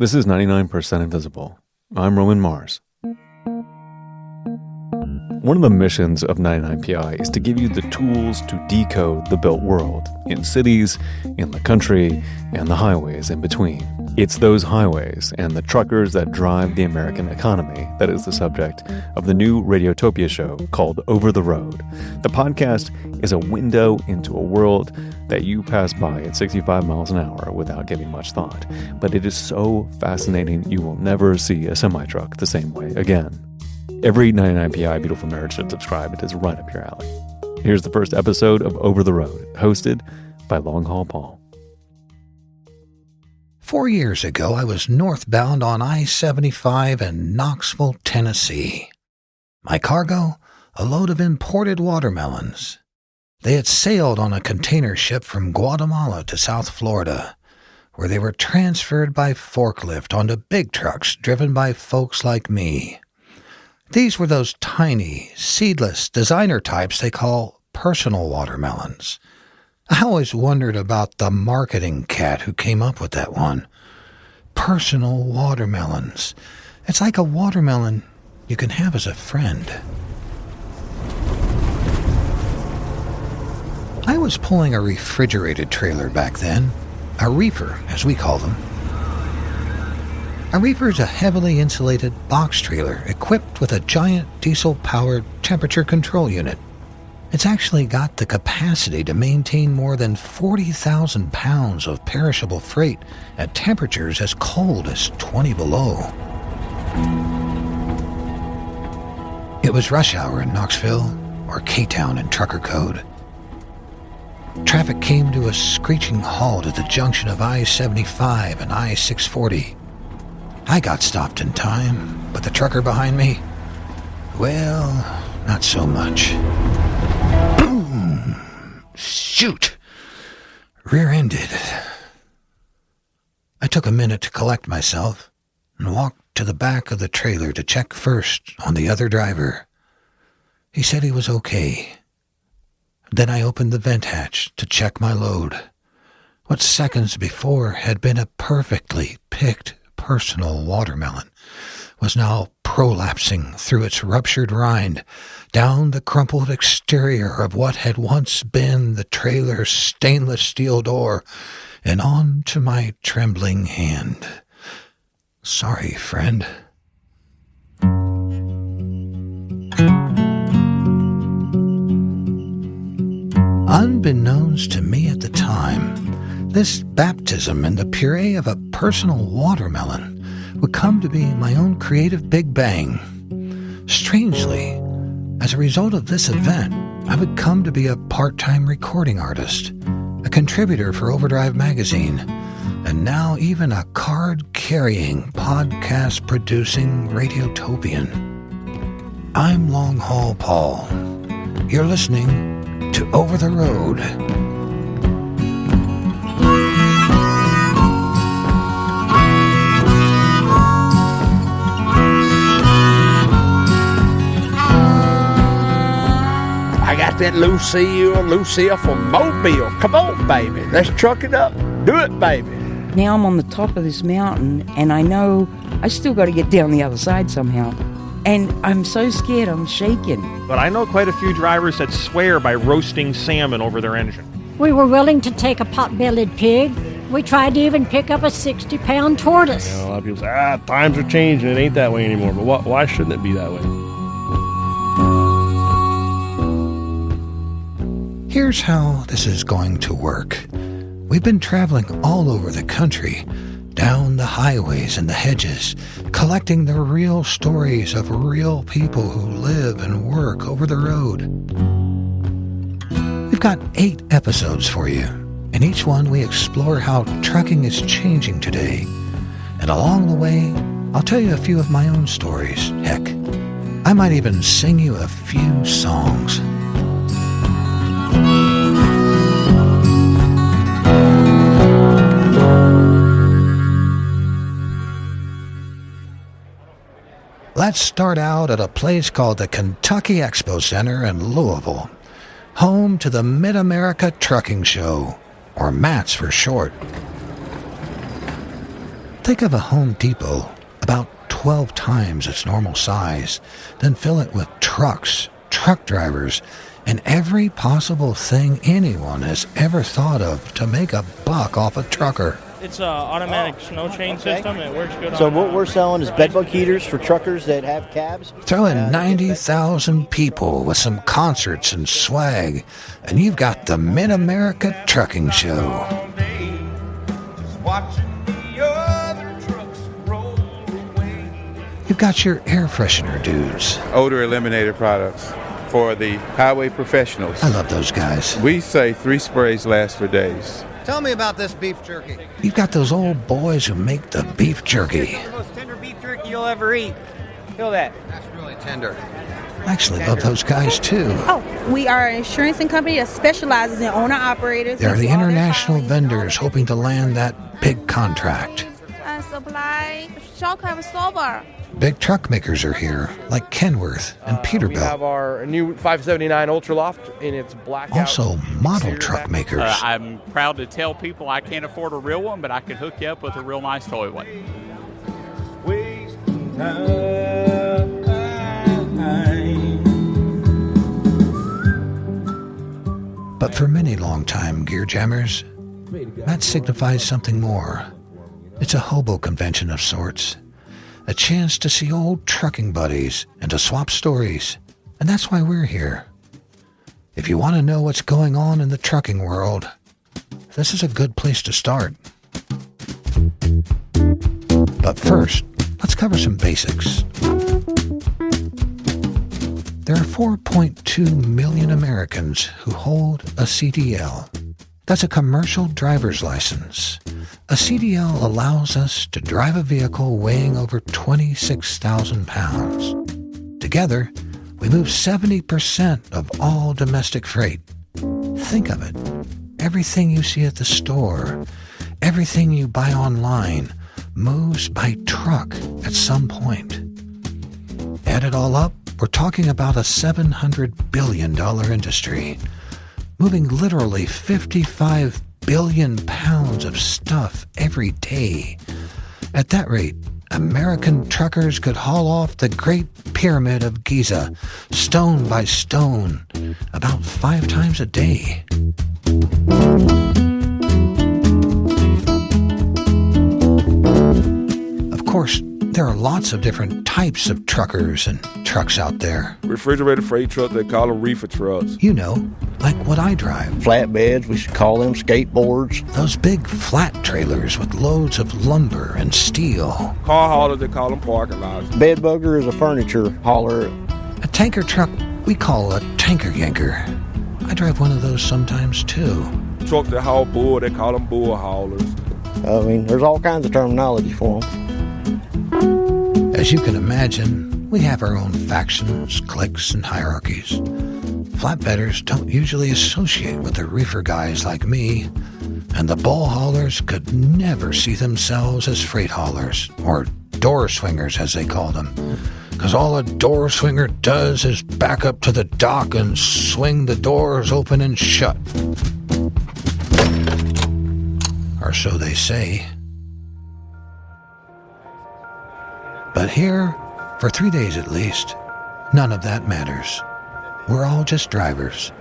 This is 99% Invisible. I'm Roman Mars. One of the missions of 99PI is to give you the tools to decode the built world in cities, in the country, and the highways in between. It's those highways and the truckers that drive the American economy that is the subject of the new Radiotopia show called Over the Road. The podcast is a window into a world that you pass by at 65 miles an hour without giving much thought. But it is so fascinating you will never see a semi-truck the same way again. Every 99PI Beautiful Nerd should subscribe. It is right up your alley. Here's the first episode of Over the Road, hosted by Long Haul Paul. 4 years ago, I was northbound on I-75 in Knoxville, Tennessee. My cargo? A load of imported watermelons. They had sailed on a container ship from Guatemala to South Florida, where they were transferred by forklift onto big trucks driven by folks like me. These were those tiny, seedless designer types they call personal watermelons. I always wondered about the marketing cat who came up with that one. Personal watermelons. It's like a watermelon you can have as a friend. I was pulling a refrigerated trailer back then, a reefer as we call them. A reefer is a heavily insulated box trailer equipped with a giant diesel-powered temperature control unit. It's actually got the capacity to maintain more than 40,000 pounds of perishable freight at temperatures as cold as 20 below. It was rush hour in Knoxville, or K-Town in trucker code. Traffic came to a screeching halt at the junction of I-75 and I-640. I got stopped in time, but the trucker behind me, well, not so much. Shoot! Rear-ended. I took a minute to collect myself and walked to the back of the trailer to check first on the other driver. He said he was okay. Then I opened the vent hatch to check my load. What seconds before had been a perfectly picked personal watermelon was now prolapsing through its ruptured rind, down the crumpled exterior of what had once been the trailer's stainless steel door, and on to my trembling hand. Sorry, friend. Unbeknownst to me at the time, this baptism in the puree of a personal watermelon would come to be my own creative Big Bang. Strangely, as a result of this event, I would come to be a part-time recording artist, a contributor for Overdrive magazine, and now even a card-carrying, podcast-producing radiotopian. I'm Long Haul Paul. You're listening to Over the Road. I got that Lucille from Mobile. Come on, baby. Let's truck it up. Do it, baby. Now I'm on the top of this mountain, and I know I still got to get down the other side somehow. And I'm so scared, I'm shaking. But I know quite a few drivers that swear by roasting salmon over their engine. We were willing to take a pot-bellied pig. We tried to even pick up a 60-pound tortoise. A lot of people say, times are changing, it ain't that way anymore. But why shouldn't it be that way? Here's how this is going to work. We've been traveling all over the country, down the highways and the hedges, collecting the real stories of real people who live and work over the road. We've got 8 episodes for you. In each one, we explore how trucking is changing today. And along the way, I'll tell you a few of my own stories. Heck, I might even sing you a few songs. Let's start out at a place called the Kentucky Expo Center in Louisville, home to the Mid-America Trucking Show, or MATS for short. Think of a Home Depot about 12 times its normal size, then fill it with trucks, truck drivers, and every possible thing anyone has ever thought of to make a buck off a trucker. It's an automatic snow chain system. It works good. So what we're selling is bedbug heaters for truckers that have cabs. Throw in 90,000 people with some concerts and swag, and you've got the Mid-America Trucking Show. You've got your air freshener dudes. Odor eliminator products for the highway professionals. I love those guys. We say 3 sprays last for days. Tell me about this beef jerky. You've got those old boys who make the beef jerky. It's the most tender beef jerky you'll ever eat. Feel that. That's really tender. I actually love those guys too. Oh, we are an insurance company that specializes in owner-operators. They're the international vendors hoping to land that big contract. Supply shock absorber. Big truck makers are here, like Kenworth and Peterbilt. We have our new 579 Ultra Loft in its black. Also, model truck makers. I'm proud to tell people I can't afford a real one, but I can hook you up with a real nice toy one. But for many long-time gear jammers, that signifies something more. It's a hobo convention of sorts. A chance to see old trucking buddies and to swap stories. And that's why we're here. If you want to know what's going on in the trucking world, this is a good place to start. But first, let's cover some basics. There are 4.2 million Americans who hold a CDL. That's a commercial driver's license. A CDL allows us to drive a vehicle weighing over 26,000 pounds. Together, we move 70% of all domestic freight. Think of it. Everything you see at the store, everything you buy online, moves by truck at some point. Add it all up, we're talking about a $700 billion industry, moving literally 55 billion pounds of stuff every day. At that rate, American truckers could haul off the Great Pyramid of Giza, stone by stone, about 5 times a day. Of course, there are lots of different types of truckers and trucks out there. Refrigerated freight trucks, they call them reefer trucks. You know, like what I drive. Flatbeds, we should call them skateboards. Those big flat trailers with loads of lumber and steel. Car haulers, they call them parking lots. Bed bugger is a furniture hauler. A tanker truck we call a tanker yanker. I drive one of those sometimes too. Trucks that haul bull, they call them bull haulers. I mean, there's all kinds of terminology for them. As you can imagine, we have our own factions, cliques, and hierarchies. Flatbedders don't usually associate with the reefer guys like me, and the bull haulers could never see themselves as freight haulers, or door swingers as they call them, because all a door swinger does is back up to the dock and swing the doors open and shut. Or so they say. But here, for 3 days at least, none of that matters. We're all just drivers,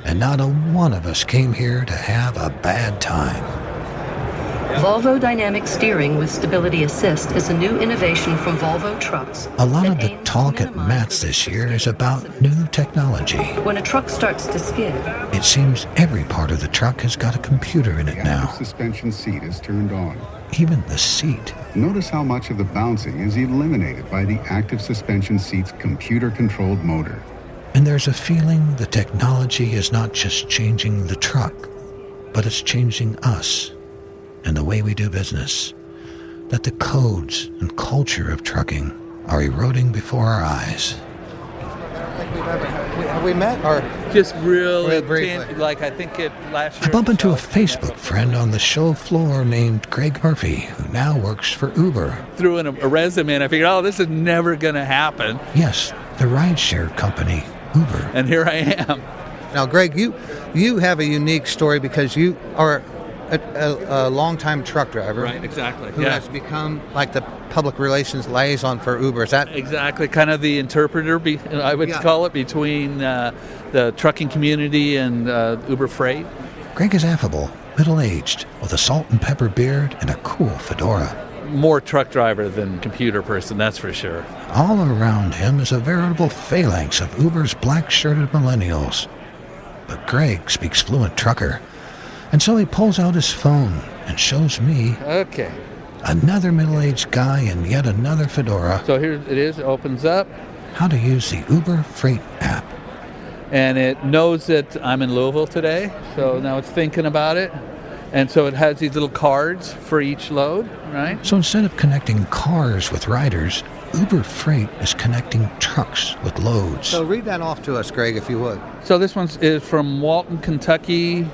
and not a one of us came here to have a bad time. Volvo Dynamic Steering with Stability Assist is a new innovation from Volvo Trucks. A lot of the talk at MATS this year is about new technology. When a truck starts to skid, it seems every part of the truck has got a computer in it now. The suspension seat is turned on. Even the seat. Notice how much of the bouncing is eliminated by the active suspension seat's computer-controlled motor. And there's a feeling the technology is not just changing the truck, but it's changing us and the way we do business. That the codes and culture of trucking are eroding before our eyes. Have we met? Or just really briefly? Like I think it last year. I bump into a Facebook friend on the show floor named Greg Murphy, who now works for Uber. Threw in a resume and I figured, this is never going to happen. Yes, the rideshare company, Uber. And here I am. Now, Greg, you have a unique story because you are a longtime truck driver. Right, exactly. Who has become like the public relations liaison for Uber. Is that exactly kind of the interpreter? I would call it between the trucking community and Uber Freight. Greg is affable, middle-aged, with a salt and pepper beard and a cool fedora. More truck driver than computer person, that's for sure. All around him is a veritable phalanx of Uber's black-shirted millennials. But Greg speaks fluent trucker, and so he pulls out his phone and shows me another middle-aged guy in yet another fedora. So here it is, it opens up. How to use the Uber Freight app. And it knows that I'm in Louisville today, so now it's thinking about it. And so it has these little cards for each load, right? So instead of connecting cars with riders, Uber Freight is connecting trucks with loads. So read that off to us, Greg, if you would. So this one is from Walton, Kentucky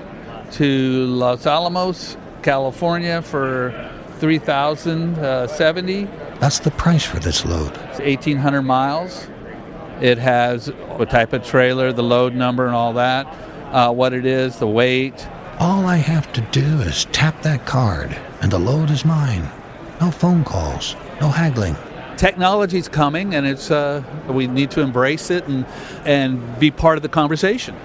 to Los Alamos, California for $3,070. That's the price for this load. It's 1,800 miles. It has what type of trailer, the load number and all that, what it is, the weight. All I have to do is tap that card, and the load is mine. No phone calls, no haggling. Technology's coming, and it's we need to embrace it and be part of the conversation.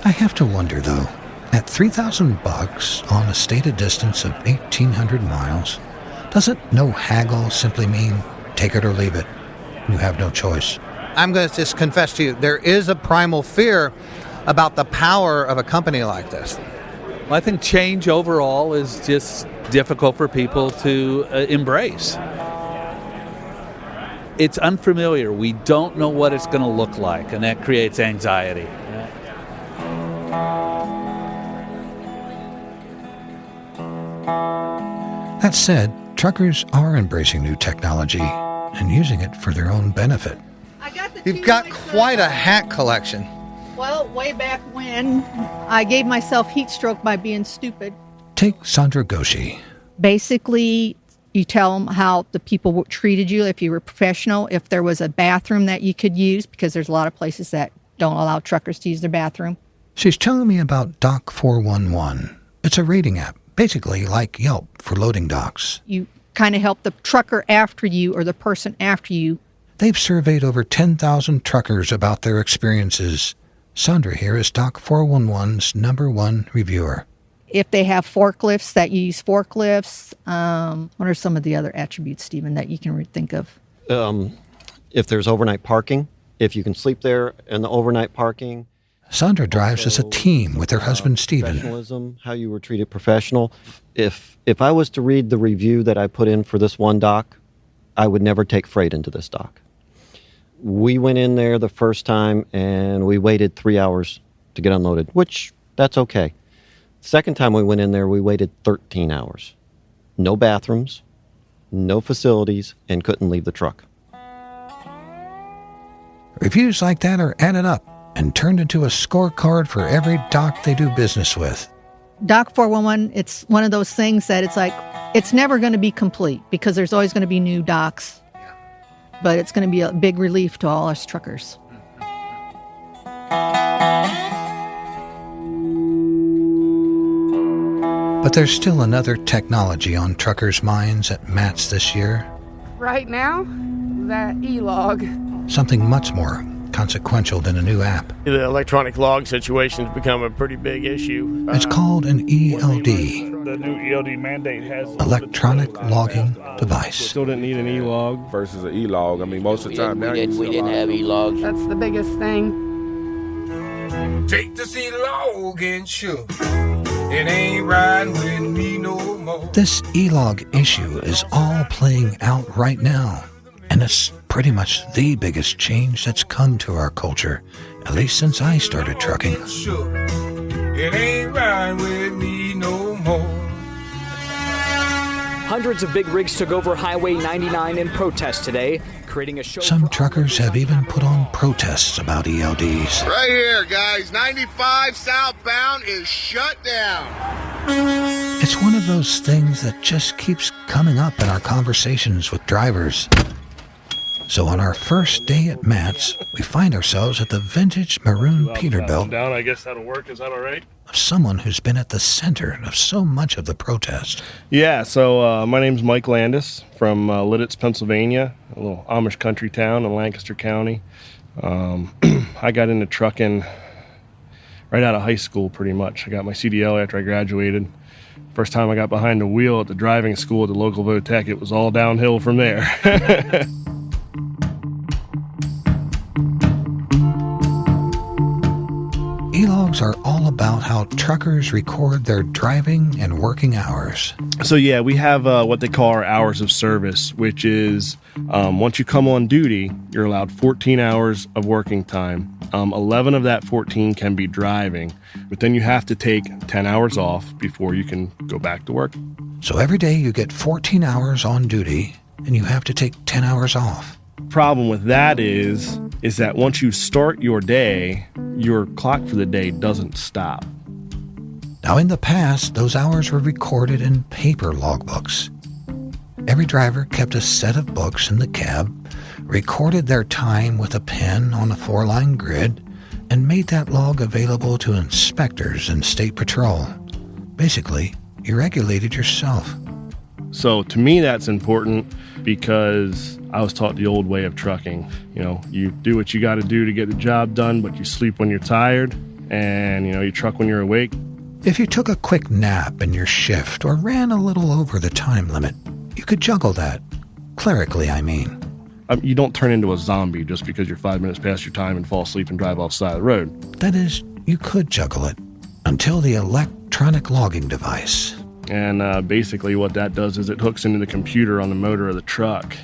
I have to wonder, though, at $3,000 on a stated distance of 1,800 miles, doesn't no haggle simply mean take it or leave it? You have no choice. I'm going to just confess to you, there is a primal fear about the power of a company like this. Well, I think change overall is just difficult for people to embrace. It's unfamiliar. We don't know what it's going to look like, and that creates anxiety. That said, truckers are embracing new technology and using it for their own benefit. You've got quite a hat collection. Well, way back when, I gave myself heat stroke by being stupid. Take Sandra Goshi. Basically, you tell them how the people treated you, if you were professional, if there was a bathroom that you could use, because there's a lot of places that don't allow truckers to use their bathroom. She's telling me about Dock 411. It's a rating app, basically like Yelp for loading docks. You kind of help the trucker after you or the person after you. They've surveyed over 10,000 truckers about their experiences. Sandra here is Dock 411's #1 reviewer. If they have forklifts, that you use forklifts. What are some of the other attributes, Stephen, that you can think of? If there's overnight parking, if you can sleep there in the overnight parking. Sandra drives as a team with her husband, Stephen. Professionalism, how you were treated professional. If I was to read the review that I put in for this one dock, I would never take freight into this dock. We went in there the first time and we waited 3 hours to get unloaded, which that's okay. Second time we went in there, we waited 13 hours. No bathrooms, no facilities, and couldn't leave the truck. Reviews like that are added up and turned into a scorecard for every dock they do business with. Dock 411, it's one of those things that it's like, it's never going to be complete because there's always going to be new docks. But it's going to be a big relief to all us truckers. But there's still another technology on truckers' minds at MATS this year. Right now, that e-log. Something much more consequential than a new app. The electronic log situation has become a pretty big issue. It's called an ELD. The new ELD mandate has electronic logging device. Still didn't need an e-log versus an e-log. I mean, most of the time now we didn't have e-logs. That's the biggest thing. Take the e-log and shook. It ain't riding with me no more. This e-log issue is all playing out right now. And it's pretty much the biggest change that's come to our culture, at least since I started trucking. It ain't riding with me no more. Hundreds of big rigs took over Highway 99 in protest today, creating a show. Some truckers have even put on protests about ELDs. Right here, guys. 95 southbound is shut down. It's one of those things that just keeps coming up in our conversations with drivers. So on our first day at Matt's, we find ourselves at the vintage maroon Peterbilt Down, I guess that'll work. Is that all right? of someone who's been at the center of so much of the protest. Yeah, so my name's Mike Landis from Lidditz, Pennsylvania, a little Amish country town in Lancaster County. I got into trucking right out of high school, pretty much. I got my CDL after I graduated. First time I got behind the wheel at the driving school at the local Votech, it was all downhill from there. E-logs are all about how truckers record their driving and working hours. So yeah, we have what they call our hours of service, which is once you come on duty, you're allowed 14 hours of working time. 11 of that 14 can be driving, but then you have to take 10 hours off before you can go back to work. So every day you get 14 hours on duty, and you have to take 10 hours off. Problem with that is that once you start your day, your clock for the day doesn't stop. Now in the past, those hours were recorded in paper logbooks. Every driver kept a set of books in the cab, recorded their time with a pen on a 4-line grid, and made that log available to inspectors and state patrol. Basically, you regulated yourself. So to me, that's important because I was taught the old way of trucking. You know, you do what you got to do to get the job done, but you sleep when you're tired, and, you truck when you're awake. If you took a quick nap in your shift or ran a little over the time limit, you could juggle that. Clerically, I mean. You don't turn into a zombie just because you're 5 minutes past your time and fall asleep and drive off the side of the road. That is, you could juggle it until the electronic logging device. And basically what that does is it hooks into the computer on the motor of the truck,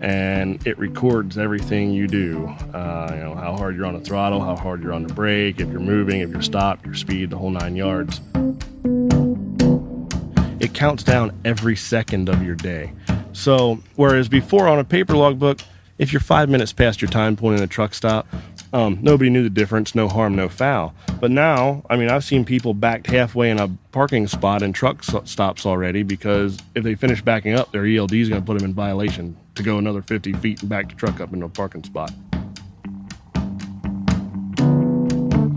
and it records everything you do. How hard you're on the throttle, how hard you're on the brake, if you're moving, if you're stopped, your speed, the whole 9 yards. It counts down every second of your day. So whereas before on a paper logbook, if you're 5 minutes past your time point in a truck stop, nobody knew the difference, no harm, no foul. But now, I've seen people backed halfway in a parking spot in truck stops already because if they finish backing up, their ELD is going to put them in violation to go another 50 feet and back the truck up into a parking spot.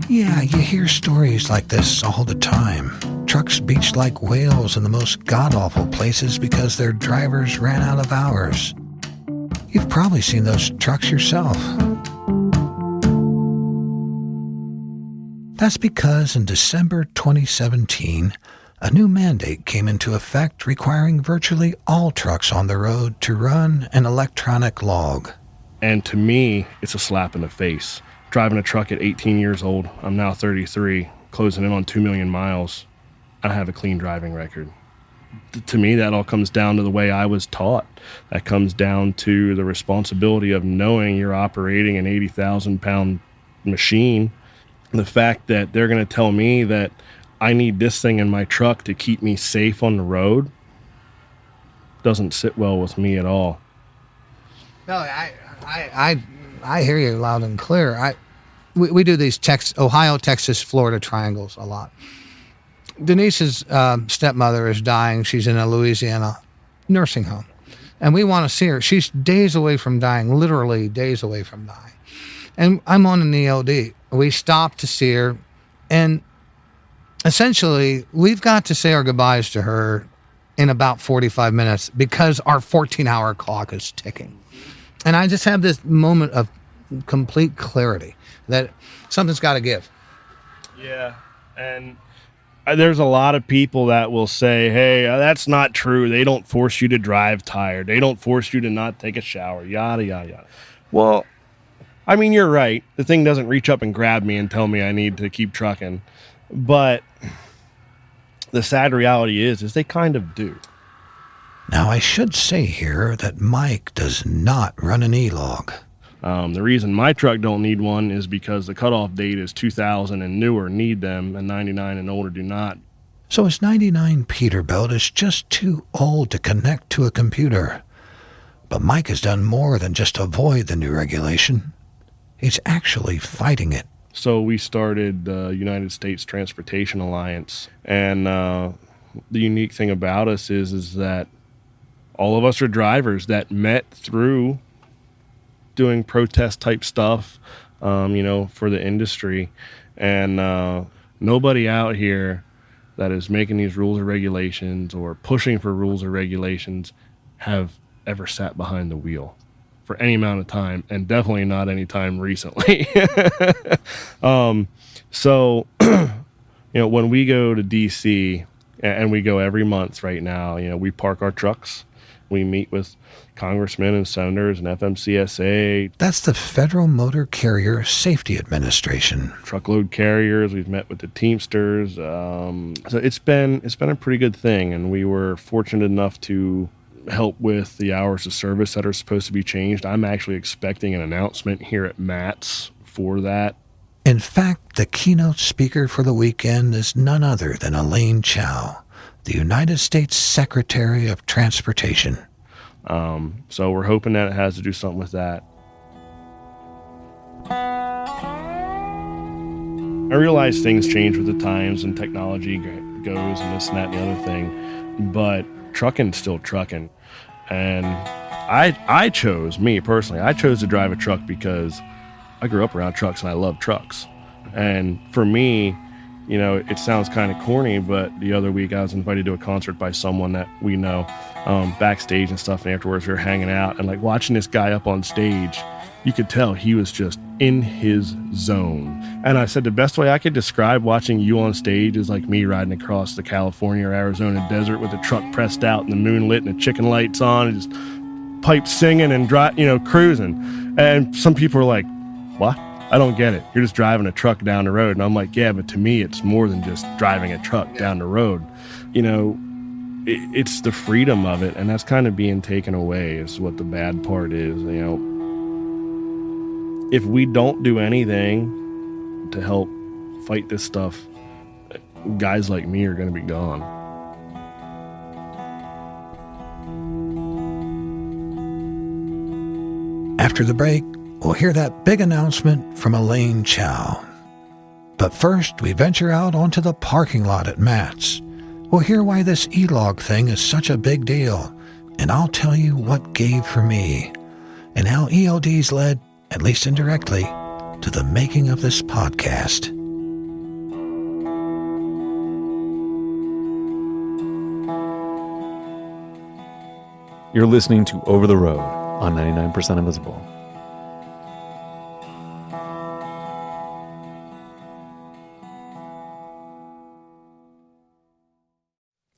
Yeah, you hear stories like this all the time. Trucks beached like whales in the most god-awful places because their drivers ran out of hours. You've probably seen those trucks yourself. That's because in December 2017, a new mandate came into effect requiring virtually all trucks on the road to run an electronic log. And to me, it's a slap in the face. Driving a truck at 18 years old, I'm now 33, closing in on 2 million miles. I have a clean driving record. To me, that all comes down to the way I was taught. That comes down to the responsibility of knowing you're operating an 80,000-pound machine. The fact that they're going to tell me that I need this thing in my truck to keep me safe on the road doesn't sit well with me at all. No, I hear you loud and clear. We do these Ohio, Texas, Florida triangles a lot. Denise's stepmother is dying. She's in a Louisiana nursing home. And we want to see her. She's days away from dying, literally days away from dying. And I'm on an ELD. We stop to see her. And essentially, we've got to say our goodbyes to her in about 45 minutes because our 14-hour clock is ticking. And I just have this moment of complete clarity that something's got to give. Yeah, and there's a lot of people that will say, hey, that's not true. They don't force you to drive tired. They don't force you to not take a shower, yada, yada, yada. Well, you're right. The thing doesn't reach up and grab me and tell me I need to keep trucking. But the sad reality is they kind of do. Now, I should say here that Mike does not run an E-log. The reason my truck don't need one is because the cutoff date is 2000 and newer need them, and 99 and older do not. So his 99 Peterbilt is just too old to connect to a computer. But Mike has done more than just avoid the new regulation. He's actually fighting it. So we started the United States Transportation Alliance, and the unique thing about us is that all of us are drivers that met through doing protest type stuff, for the industry. And nobody out here that is making these rules or regulations or pushing for rules or regulations have ever sat behind the wheel for any amount of time, and definitely not any time recently. So, when we go to DC, and we go every month right now, we park our trucks. We meet with congressmen and senators and FMCSA. That's the Federal Motor Carrier Safety Administration. Truckload carriers. We've met with the Teamsters. So it's been a pretty good thing, and we were fortunate enough to help with the hours of service that are supposed to be changed. I'm actually expecting an announcement here at MATS for that. In fact, the keynote speaker for the weekend is none other than Elaine Chao, the United States Secretary of Transportation. So we're hoping that it has to do something with that. I realize things change with the times and technology goes and this and that and the other thing, but trucking's still trucking. And I chose to drive a truck because I grew up around trucks and I love trucks. And for me, it sounds kind of corny, but the other week I was invited to a concert by someone that we know, backstage and stuff. And afterwards we were hanging out and like watching this guy up on stage, you could tell he was just in his zone. And I said, the best way I could describe watching you on stage is like me riding across the California or Arizona desert with the truck pressed out and the moon lit and the chicken lights on and just pipes singing and cruising. And some people are like, what? I don't get it. You're just driving a truck down the road. And I'm like, yeah, but to me, it's more than just driving a truck down the road. It's the freedom of it. And that's kind of being taken away is what the bad part is. If we don't do anything to help fight this stuff, guys like me are going to be gone. After the break, we'll hear that big announcement from Elaine Chao. But first, we venture out onto the parking lot at MATS. We'll hear why this e-log thing is such a big deal, and I'll tell you what gave for me, and how ELDs led, at least indirectly, to the making of this podcast. You're listening to Over the Road on 99% Invisible.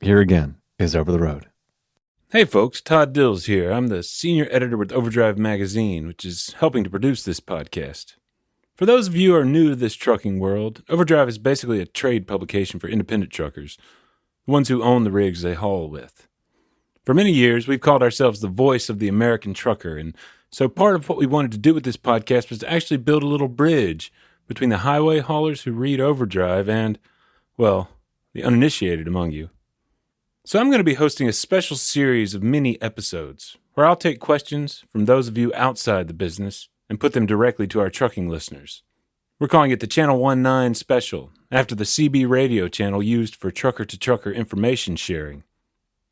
Here again is Over the Road. Hey folks, Todd Dills here. I'm the senior editor with Overdrive Magazine, which is helping to produce this podcast. For those of you who are new to this trucking world, Overdrive is basically a trade publication for independent truckers, the ones who own the rigs they haul with. For many years, we've called ourselves the voice of the American trucker, and so part of what we wanted to do with this podcast was to actually build a little bridge between the highway haulers who read Overdrive and, well, the uninitiated among you. So I'm going to be hosting a special series of mini episodes where I'll take questions from those of you outside the business and put them directly to our trucking listeners. We're calling it the Channel 19 Special, after the CB radio channel used for trucker-to-trucker information sharing.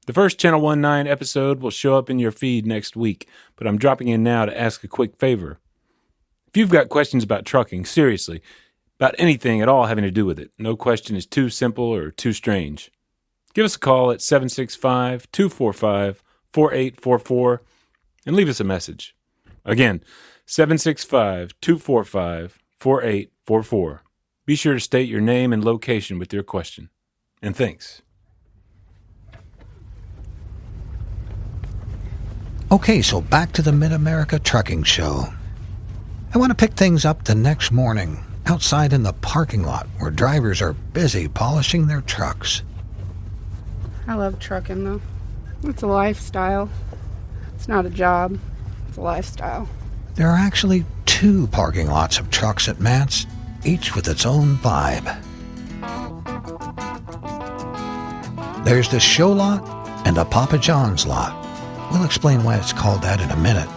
The first Channel 19 episode will show up in your feed next week, but I'm dropping in now to ask a quick favor. If you've got questions about trucking, seriously, about anything at all having to do with it, no question is too simple or too strange. Give us a call at 765-245-4844 and leave us a message. Again, 765-245-4844. Be sure to state your name and location with your question. And thanks. Okay, so back to the Mid-America Trucking Show. I want to pick things up the next morning, outside in the parking lot where drivers are busy polishing their trucks. I love trucking, though. It's a lifestyle. It's not a job. It's a lifestyle. There are actually 2 parking lots of trucks at MATS, each with its own vibe. There's the show lot and the Papa John's lot. We'll explain why it's called that in a minute.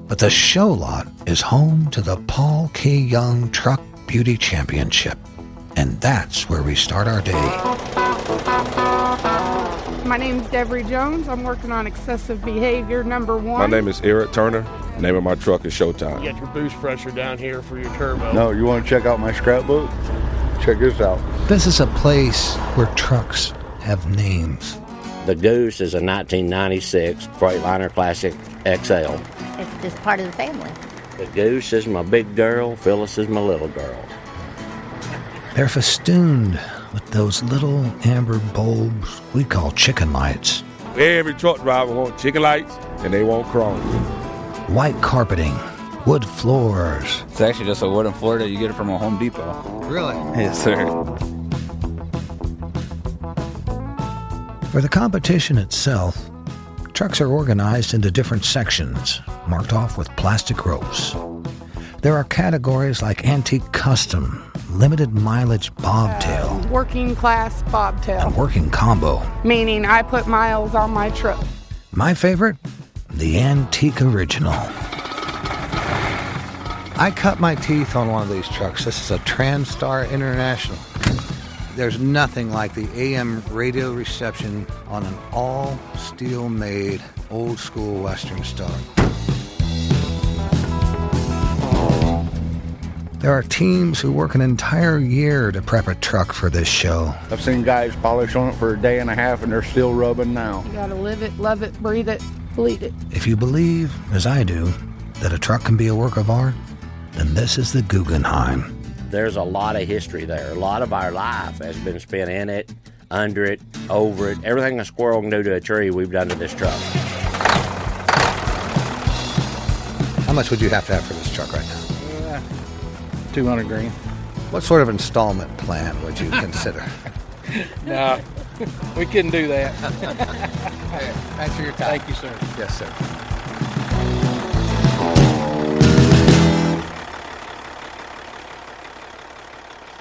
But the show lot is home to the Paul K. Young Truck Beauty Championship. And that's where we start our day. My name's Devery Jones. I'm working on excessive behavior number 1. My name is Eric Turner. Name of my truck is Showtime. You got your boost pressure down here for your turbo. No, you want to check out my scrapbook? Check this out. This is a place where trucks have names. The Goose is a 1996 Freightliner Classic XL. It's just part of the family. The Goose is my big girl. Phyllis is my little girl. They're festooned with those little amber bulbs we call chicken lights. Every truck driver wants chicken lights and they want chrome. White carpeting, wood floors. It's actually just a wooden floor that you get it from a Home Depot. Really? Yes, sir. For the competition itself, trucks are organized into different sections, marked off with plastic ropes. There are categories like antique custom, limited mileage bobtail, Working class bobtail. and working combo. Meaning I put miles on my truck. My favorite, the antique original. I cut my teeth on one of these trucks. This is a TranStar International. There's nothing like the AM radio reception on an all-steel made, old-school Western Star. There are teams who work an entire year to prep a truck for this show. I've seen guys polish on it for a day and a half and they're still rubbing now. You gotta live it, love it, breathe it, bleed it. If you believe, as I do, that a truck can be a work of art, then this is the Guggenheim. There's a lot of history there. A lot of our life has been spent in it, under it, over it. Everything a squirrel can do to a tree, we've done to this truck. How much would you have to have for this truck right now? 200 grand. What sort of installment plan would you consider? No, we couldn't do that. Hey, thanks for your time. Thank you, sir. Yes, sir.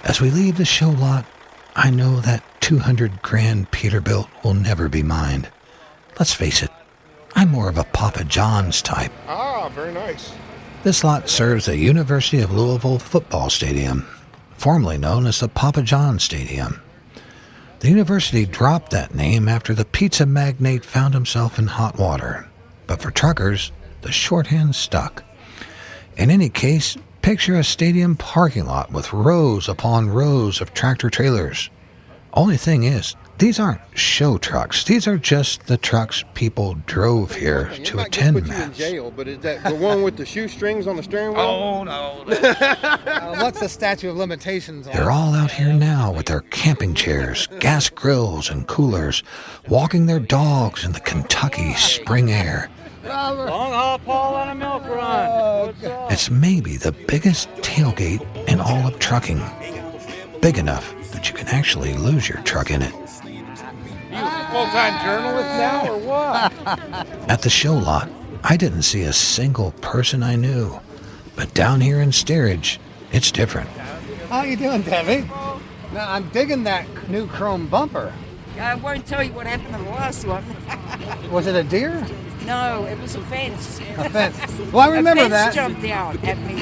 As we leave the show lot, I know that 200 grand Peterbilt will never be mine. Let's face it, I'm more of a Papa John's type. Ah, very nice. This lot serves the University of Louisville football stadium, formerly known as the Papa John Stadium. The university dropped that name after the pizza magnate found himself in hot water. But for truckers, the shorthand stuck. In any case, picture a stadium parking lot with rows upon rows of tractor trailers. Only thing is, these aren't show trucks. These are just the trucks people drove here to attend put you in match. jail, but is that the one with the shoestrings on the steering wheel? Oh, no. What's the statute of limitations on? They're all out here now with their camping chairs, gas grills, and coolers, walking their dogs in the Kentucky spring air. Long haul Paul on a milk run. It's maybe the biggest tailgate in all of trucking. Big enough that you can actually lose your truck in it. You a full-time journalist now or what? At the show lot, I didn't see a single person I knew. But down here in Steerage, it's different. How you doing, Debbie? Now, I'm digging that new chrome bumper. I won't tell you what happened to the last one. Was it a deer? No, it was a fence. A fence. Well, I remember a fence that. Jumped out at me.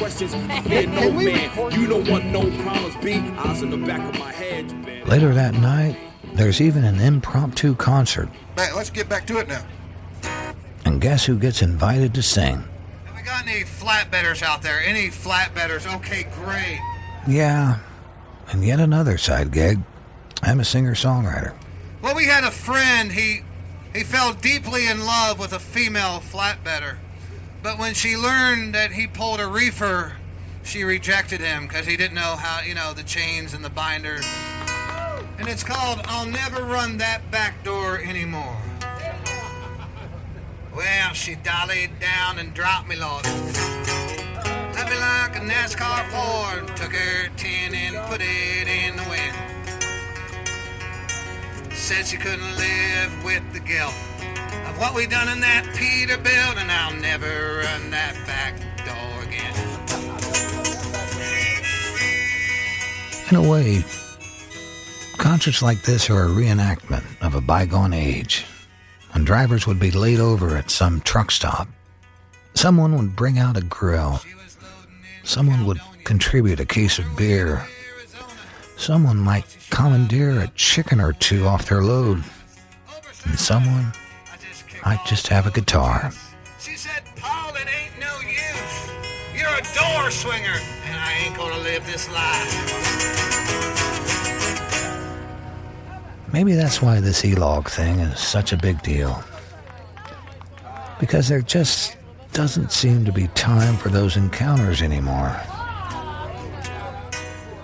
You don't want no problems, B. I was in the back of my head. Later that night, there's even an impromptu concert. Let's get back to it now. And guess who gets invited to sing? Have we got any flatbedders out there? Any flatbedders? Okay, great. Yeah, and yet another side gig. I'm a singer-songwriter. Well, we had a friend. He fell deeply in love with a female flatbedder. But when she learned that he pulled a reefer, she rejected him because he didn't know how, the chains and the binders. And it's called I'll Never Run That Back Door Anymore. Well, she dollied down and dropped me, Lord. Let me like a NASCAR Ford, took her tin and put it in the wind. Said she couldn't live with the guilt of what we done in that Peterbilt, and I'll never run that back door again. In a way, concerts like this are a reenactment of a bygone age, when drivers would be laid over at some truck stop. Someone would bring out a grill. Someone would contribute a case of beer. Someone might commandeer a chicken or two off their load. and someone might just have a guitar. She said, Paul, it ain't no use. You're a door swinger, and I ain't gonna live this life. Maybe that's why this e-log thing is such a big deal. Because there just doesn't seem to be time for those encounters anymore.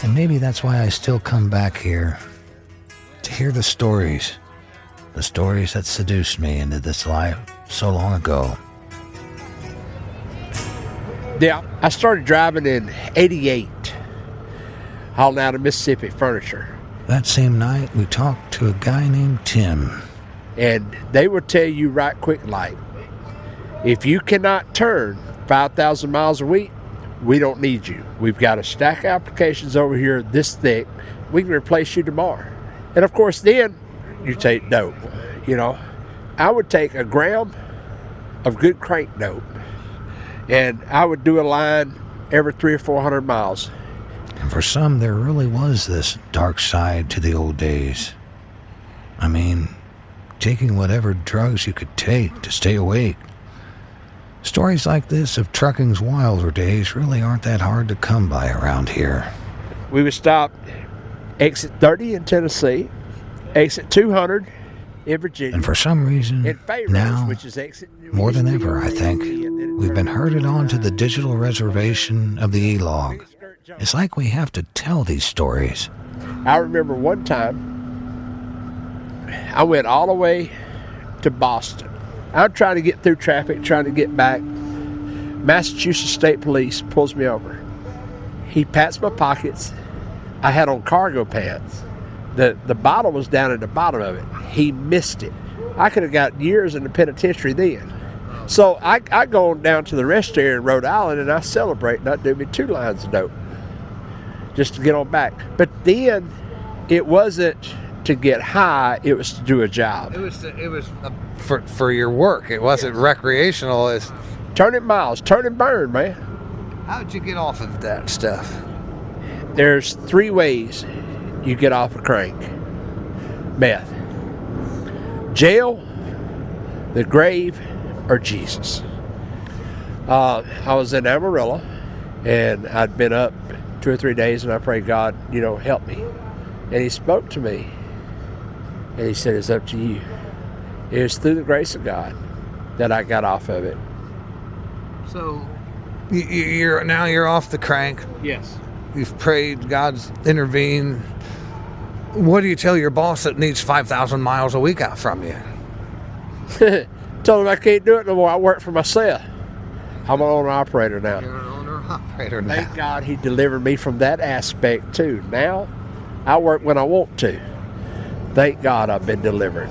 And maybe that's why I still come back here to hear the stories that seduced me into this life so long ago. Yeah, I started driving in '88, hauling out of Mississippi furniture. That same night, we talked to a guy named Tim. And they would tell you right quick like, if you cannot turn 5,000 miles a week, we don't need you. We've got a stack of applications over here this thick. We can replace you tomorrow. And of course, then you take dope. You know, I would take a gram of good crank dope, and I would do a line every 300 or 400 miles. And for some, there really was this dark side to the old days. I mean, taking whatever drugs you could take to stay awake. Stories like this of trucking's wilder days really aren't that hard to come by around here. We would stop exit 30 in Tennessee, exit 200 in Virginia. And for some reason, now, which is exit more than ever, I think, we've been herded onto the digital reservation of the e-log. It's like we have to tell these stories. I remember one time, I went all the way to Boston. I'm trying to get through traffic, trying to get back. Massachusetts State Police pulls me over. He pats my pockets. I had on cargo pants. The bottle was down at the bottom of it. He missed it. I could have got years in the penitentiary then. So I go down to the rest area in Rhode Island and I celebrate, and I do me 2 lines of dope just to get on back. But then it wasn't to get high, it was to do a job. It was for your work. It wasn't recreational. It's turning miles, turn and burn, man. How'd you get off of that stuff? There's 3 ways you get off a crank. Meth. Jail, the grave, or Jesus. I was in Amarillo, and I'd been up 2 or 3 days, and I prayed, God, help me. And he spoke to me, and he said, it's up to you. It was through the grace of God that I got off of it. So you're off the crank. Yes. You've prayed, God's intervened. What do you tell your boss that needs 5,000 miles a week out from you? Told him I can't do it no more. I work for myself. I'm an owner-operator now. You're an owner-operator now. Thank God he delivered me from that aspect too. Now, I work when I want to. Thank God I've been delivered.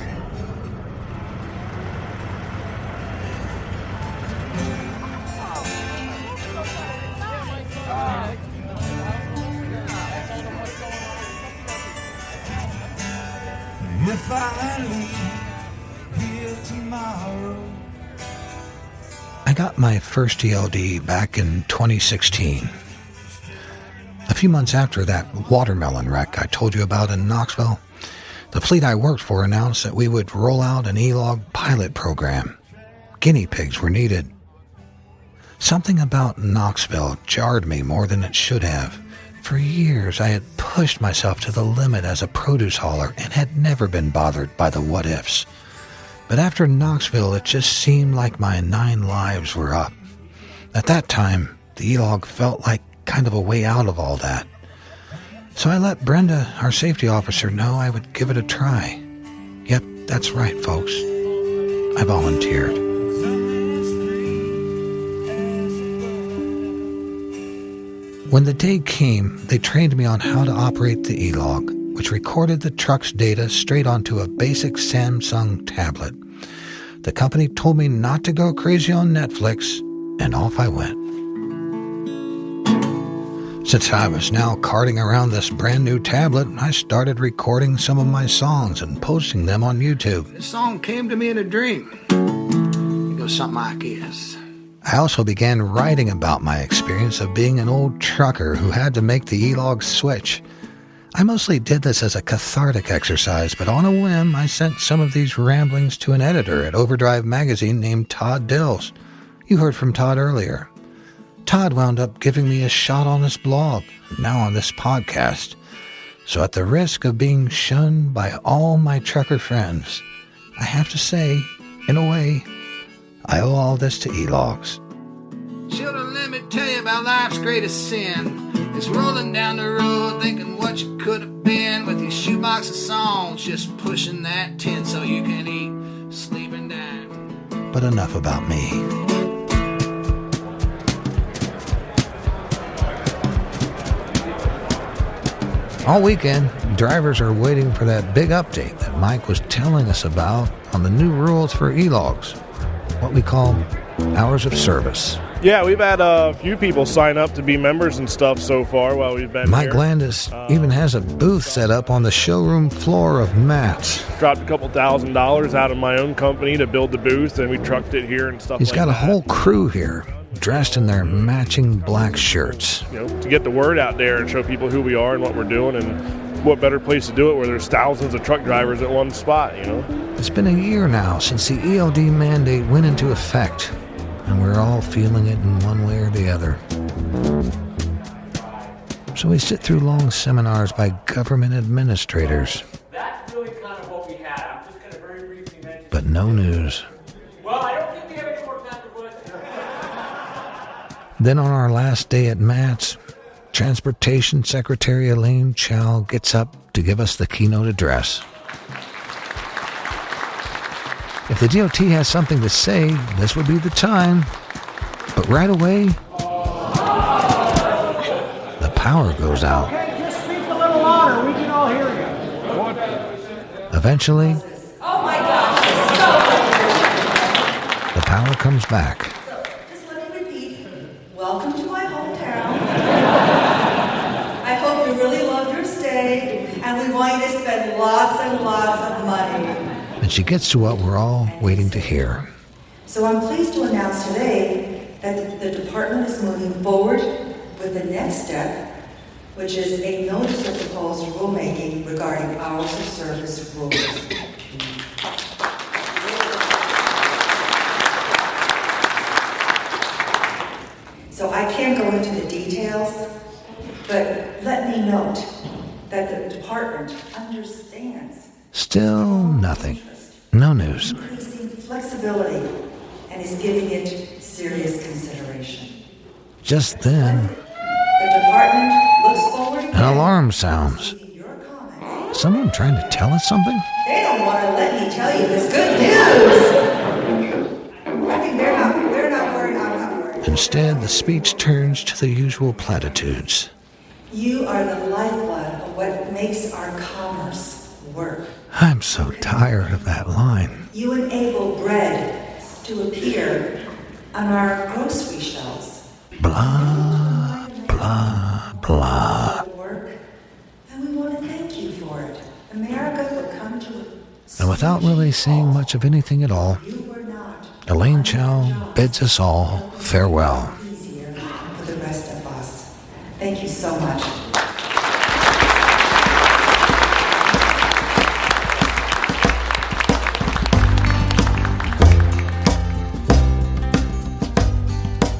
If I leave here tomorrow. I got my first ELD back in 2016. A few months after that watermelon wreck I told you about in Knoxville, the fleet I worked for announced that we would roll out an e-log pilot program. Guinea pigs were needed. Something about Knoxville jarred me more than it should have. For years, I had pushed myself to the limit as a produce hauler and had never been bothered by the what-ifs. But after Knoxville, it just seemed like my 9 lives were up. At that time, the e-log felt like kind of a way out of all that. So I let Brenda, our safety officer, know I would give it a try. Yep, that's right, folks. I volunteered. When the day came, they trained me on how to operate the e-log, which recorded the truck's data straight onto a basic Samsung tablet. The company told me not to go crazy on Netflix, and off I went. Since I was now carting around this brand new tablet, I started recording some of my songs and posting them on YouTube. This song came to me in a dream. It goes something like this. I also began writing about my experience of being an old trucker who had to make the e-log switch. I mostly did this as a cathartic exercise, but on a whim, I sent some of these ramblings to an editor at Overdrive magazine named Todd Dills. You heard from Todd earlier. Todd wound up giving me a shot on his blog, now on this podcast. So at the risk of being shunned by all my trucker friends, I have to say, in a way, I owe all this to E-Logs. Children, let me tell you about life's greatest sin. It's rolling down the road thinking what you could have been with your shoebox of songs, just pushing that tin so you can eat, sleep, and die. But enough about me. All weekend, drivers are waiting for that big update that Mike was telling us about on the new rules for E-Logs, what we call hours of service. Yeah, we've had a few people sign up to be members and stuff so far while we've been Mike here. Landis even has a booth set up on the showroom floor of Matt's. Dropped a couple $1,000s out of my own company to build the booth, and we trucked it here and stuff He's like got that. a whole crew here, dressed in their matching black shirts. You know, to get the word out there and show people who we are and what we're doing, and what better place to do it where there's thousands of truck drivers at one spot, you know? It's been a year now since the ELD mandate went into effect, and we're all feeling it in one way or the other. So we sit through long seminars by government administrators. That's really kind of what we had. I'm just going to very briefly mention. But no news. Well, I don't think we have any more time for questions. Then on our last day at Matt's, Transportation Secretary Elaine Chow gets up to give us the keynote address. If the DOT has something to say, this would be the time. But right away, the power goes out. Okay, just speak a little louder. We can all hear you. Eventually, Oh my gosh, the power comes back. Just let me repeat. Welcome to my hometown. I hope you really love your stay, and we want you to spend lots and lots of money. And she gets to what we're all waiting to hear. So I'm pleased to announce today that the department is moving forward with the next step, which is a notice of proposed rulemaking regarding hours of service rules. So I can't go into the details, but let me note that the department understands Still nothing. No news. increasing flexibility and is giving it serious consideration. Just then, The department looks forward an alarm sounds. Someone trying to tell us something? They don't want to let me tell you this good news. I think they're not worried. I'm not worried. Instead, the speech turns to the usual platitudes. You are the lifeblood of what makes our commerce work. I'm so tired of that line. You enable bread to appear on our grocery shelves. Blah, blah, blah. Work, and we want to thank you for it. America will come to And without really saying much of anything at all, Elaine Chow bids us all farewell. easier for the rest of us. Thank you so much.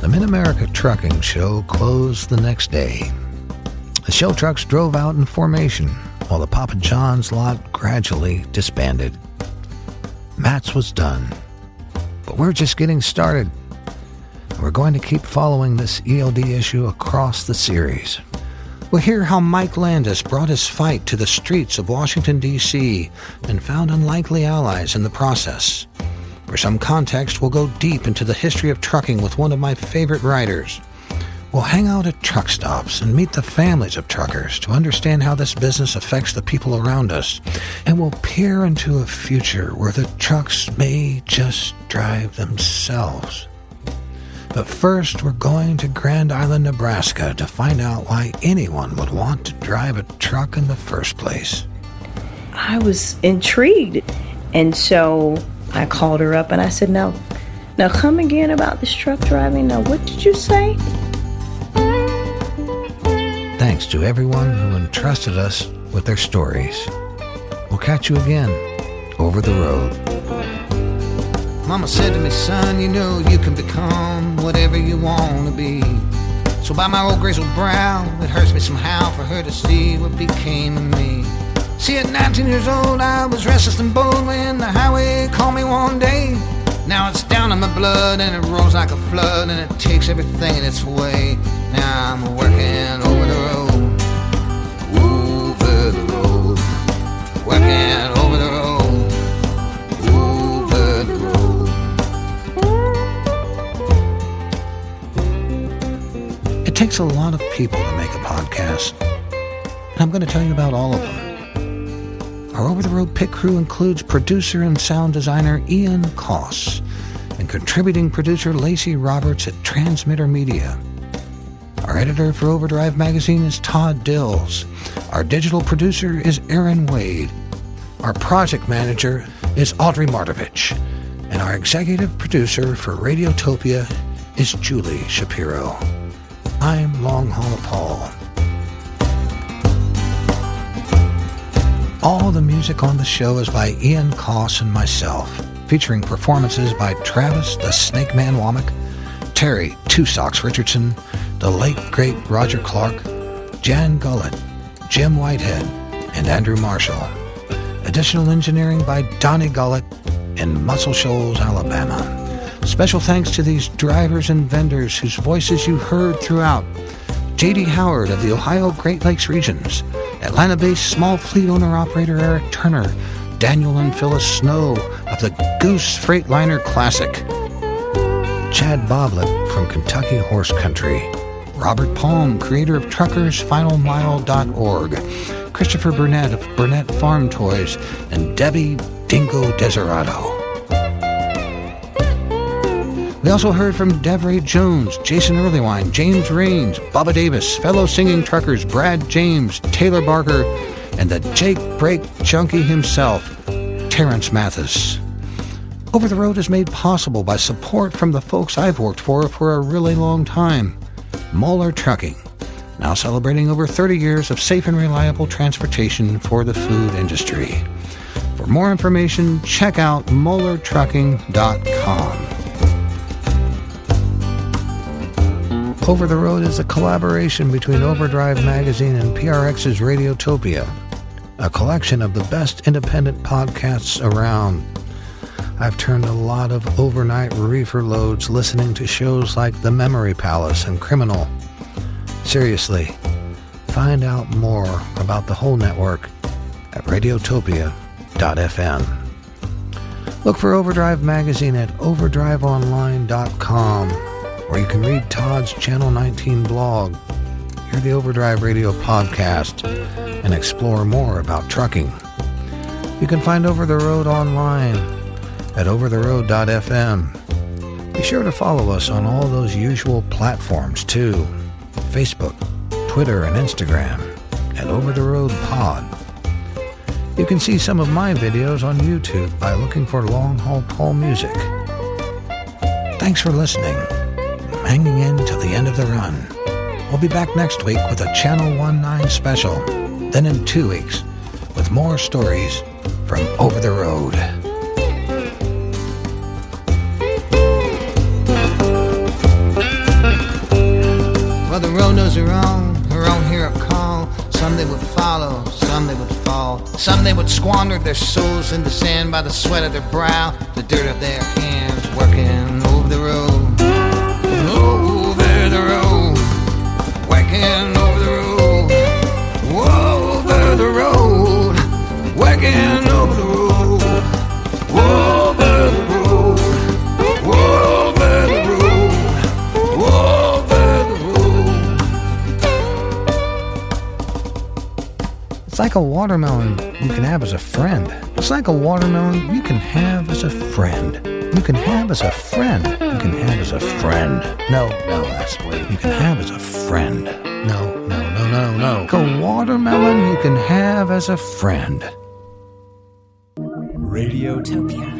The Mid-America Trucking Show closed the next day. The show trucks drove out in formation, while the Papa John's lot gradually disbanded. Matt's was done. But we're just getting started. We're going to keep following this ELD issue across the series. We'll hear how Mike Landis brought his fight to the streets of Washington, D.C. and found unlikely allies in the process. For some context, we'll go deep into the history of trucking with one of my favorite writers. We'll hang out at truck stops and meet the families of truckers to understand how this business affects the people around us. And we'll peer into a future where the trucks may just drive themselves. But first, we're going to Grand Island, Nebraska to find out why anyone would want to drive a truck in the first place. I was intrigued, and so I called her up and I said, now come again about this truck driving. Now, what did you say? Thanks to everyone who entrusted us with their stories. We'll catch you again over the road. Mama said to me, son, you know you can become whatever you want to be. So by my old grizzled brow, it hurts me somehow for her to see what became of me. See, at 19 years old, I was restless and bold when the highway called me one day. Now it's down in my blood and it rolls like a flood and it takes everything in its way. Now I'm working over the road, over the road, working over the road, over the road. It takes a lot of people to make a podcast, and I'm going to tell you about all of them. Our over-the-road pit crew includes producer and sound designer Ian Koss and contributing producer Lacey Roberts at Transmitter Media. Our editor for Overdrive Magazine is Todd Dills. Our digital producer is Aaron Wade. Our project manager is Audrey Martovich. And our executive producer for Radiotopia is Julie Shapiro. I'm Long Haul Paul. All the music on the show is by Ian Koss and myself, featuring performances by Travis the Snake Man Womack, Terry Two Socks Richardson, the late great Roger Clark, Jan Gullett, Jim Whitehead, and Andrew Marshall. Additional engineering by Donnie Gullett in Muscle Shoals, Alabama. Special thanks to these drivers and vendors whose voices you heard throughout. J.D. Howard of the Ohio Great Lakes Regions, Atlanta-based small fleet owner-operator Eric Turner, Daniel and Phyllis Snow of the Goose Freightliner Classic, Chad Boblett from Kentucky Horse Country, Robert Palm, creator of TruckersFinalMile.org, Christopher Burnett of Burnett Farm Toys, and Debbie Dingo Deserato. We also heard from Devray Jones, Jason Earlywine, James Raines, Bubba Davis, fellow singing truckers Brad James, Taylor Barker, and the Jake Brake junkie himself, Terrence Mathis. Over the Road is made possible by support from the folks I've worked for a really long time. Moeller Trucking, now celebrating over 30 years of safe and reliable transportation for the food industry. For more information, check out MoellerTrucking.com. Over the Road is a collaboration between Overdrive Magazine and PRX's Radiotopia, a collection of the best independent podcasts around. I've turned a lot of overnight reefer loads listening to shows like The Memory Palace and Criminal. Seriously, find out more about the whole network at radiotopia.fm. Look for Overdrive Magazine at overdriveonline.com, where you can read Todd's Channel 19 blog, hear the Overdrive Radio podcast, and explore more about trucking. You can find Over the Road online at overtheroad.fm. Be sure to follow us on all those usual platforms too: Facebook, Twitter, and Instagram at Over the Road Pod. You can see some of my videos on YouTube by looking for Long Haul Paul Music. Thanks for listening. Hanging in till the end of the run. We'll be back next week with a Channel 19 special, then in 2 weeks with more stories from Over the Road. Well, the road knows her own hear a call. Some they would follow, some they would fall. Some they would squander their souls in the sand by the sweat of their brow, the dirt of their hands, working over the road. Over the road, working over the road, over the road, working over the road, over the road, over the road, over the road. It's like a watermelon you can have as a friend. It's like a watermelon you can have as a friend. You can have as a friend. You can have as a friend. No, that's the way. You can have as a friend. No. Like a watermelon you can have as a friend. Radiotopia.